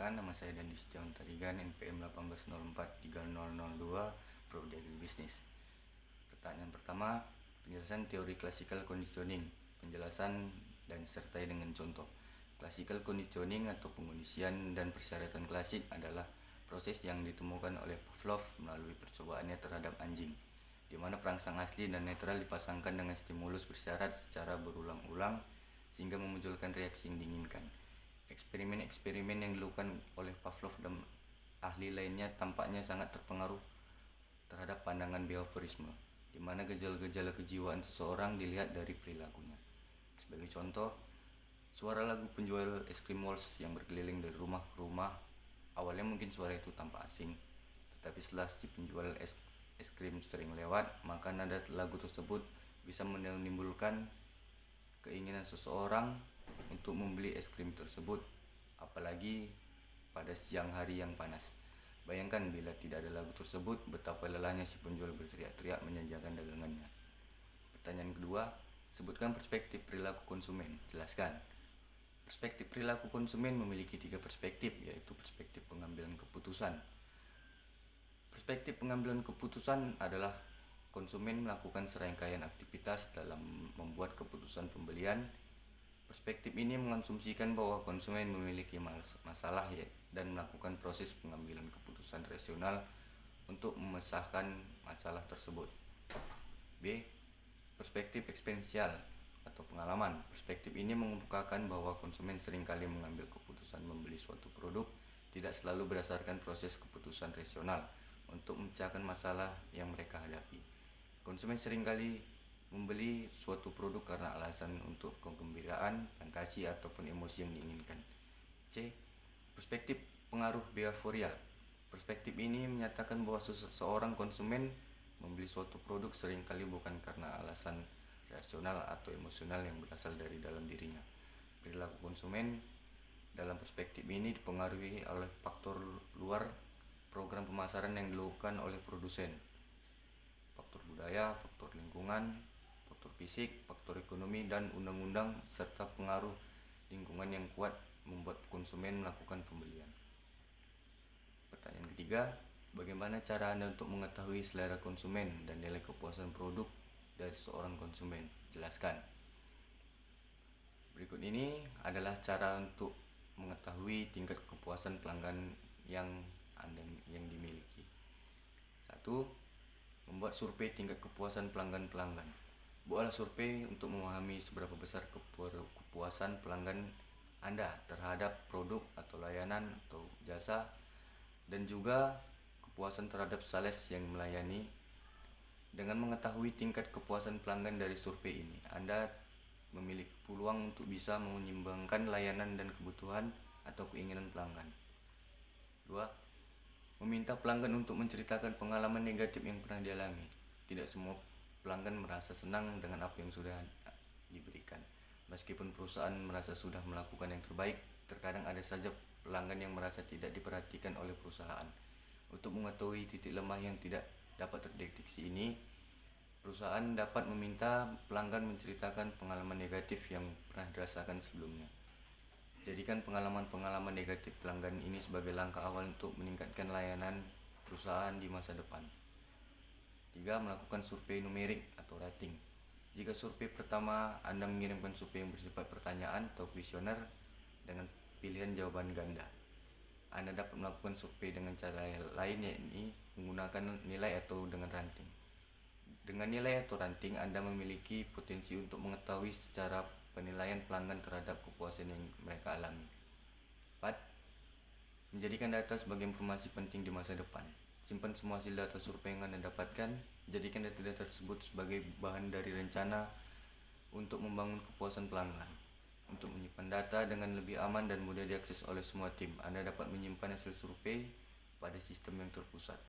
Perkenalkan, nama saya Dandi Setiawan Tarigan, NPM 18043002, Prodi Agribisnis. Pertanyaan pertama, penjelasan teori classical conditioning, penjelasan dan disertai dengan contoh. Classical conditioning atau pengondisian dan persyaratan klasik adalah proses yang ditemukan oleh Pavlov melalui percobaannya terhadap anjing, di mana perangsang asli dan netral dipasangkan dengan stimulus bersyarat secara berulang-ulang sehingga memunculkan reaksi yang diinginkan. Eksperimen-eksperimen yang dilakukan oleh Pavlov dan ahli lainnya tampaknya sangat terpengaruh terhadap pandangan behaviorisme, di mana gejala-gejala kejiwaan seseorang dilihat dari perilakunya. Sebagai contoh, suara lagu penjual es krim Walls yang berkeliling dari rumah ke rumah, awalnya mungkin suara itu tampak asing, tetapi setelah si penjual es krim sering lewat, maka nada lagu tersebut bisa menimbulkan keinginan seseorang untuk membeli es krim tersebut, apalagi pada siang hari yang panas. Bayangkan bila tidak ada lagu tersebut, betapa lelahnya si penjual berteriak-teriak menjajakan dagangannya. Pertanyaan kedua, sebutkan perspektif perilaku konsumen. Jelaskan. Perspektif perilaku konsumen memiliki 3 perspektif, yaitu perspektif pengambilan keputusan. Perspektif pengambilan keputusan adalah konsumen melakukan serangkaian aktivitas dalam membuat keputusan pembelian. Perspektif ini mengasumsikan bahwa konsumen memiliki masalah dan melakukan proses pengambilan keputusan rasional untuk memecahkan masalah tersebut. B. Perspektif eksperiensial atau pengalaman. Perspektif ini mengemukakan bahwa konsumen seringkali mengambil keputusan membeli suatu produk tidak selalu berdasarkan proses keputusan rasional untuk memecahkan masalah yang mereka hadapi. Konsumen seringkali membeli suatu produk karena alasan untuk kegembiraan, fantasi, ataupun emosi yang diinginkan. C. Perspektif pengaruh behavioral. Perspektif ini menyatakan bahwa seseorang konsumen membeli suatu produk seringkali bukan karena alasan rasional atau emosional yang berasal dari dalam dirinya. Perilaku konsumen dalam perspektif ini dipengaruhi oleh faktor luar program pemasaran yang dilakukan oleh produsen, faktor budaya, faktor lingkungan, faktor fisik, faktor ekonomi, dan undang-undang, serta pengaruh lingkungan yang kuat membuat konsumen melakukan pembelian. Pertanyaan ketiga, bagaimana cara Anda untuk mengetahui selera konsumen dan nilai kepuasan produk dari seorang konsumen? Jelaskan. Berikut ini adalah cara untuk mengetahui tingkat kepuasan pelanggan yang dimiliki. 1. Membuat survei tingkat kepuasan pelanggan. Buatlah survei untuk memahami seberapa besar kepuasan pelanggan Anda terhadap produk atau layanan atau jasa, dan juga kepuasan terhadap sales yang melayani. Dengan mengetahui tingkat kepuasan pelanggan dari survei ini, Anda memiliki peluang untuk bisa menyeimbangkan layanan dan kebutuhan atau keinginan pelanggan. 2. Meminta pelanggan untuk menceritakan pengalaman negatif yang pernah dialami. Tidak semua pelanggan merasa senang dengan apa yang sudah diberikan. Meskipun perusahaan merasa sudah melakukan yang terbaik, terkadang ada saja pelanggan yang merasa tidak diperhatikan oleh perusahaan. Untuk mengetahui titik lemah yang tidak dapat terdeteksi ini, perusahaan dapat meminta pelanggan menceritakan pengalaman negatif yang pernah dirasakan sebelumnya. Jadikan pengalaman-pengalaman negatif pelanggan ini sebagai langkah awal untuk meningkatkan layanan perusahaan di masa depan. 3. Melakukan survei numerik atau rating. Jika survei pertama Anda mengirimkan survei yang bersifat pertanyaan atau kuesioner dengan pilihan jawaban ganda, Anda dapat melakukan survei dengan cara lain, yakni menggunakan nilai atau dengan ranting. Dengan nilai atau ranting, Anda memiliki potensi untuk mengetahui secara penilaian pelanggan terhadap kepuasan yang mereka alami. 4. Menjadikan data sebagai informasi penting di masa depan. Simpan semua hasil data survei yang Anda dapatkan. Jadikan data-data tersebut sebagai bahan dari rencana untuk membangun kepuasan pelanggan. Untuk menyimpan data dengan lebih aman dan mudah diakses oleh semua tim, Anda dapat menyimpan hasil survei pada sistem yang terpusat.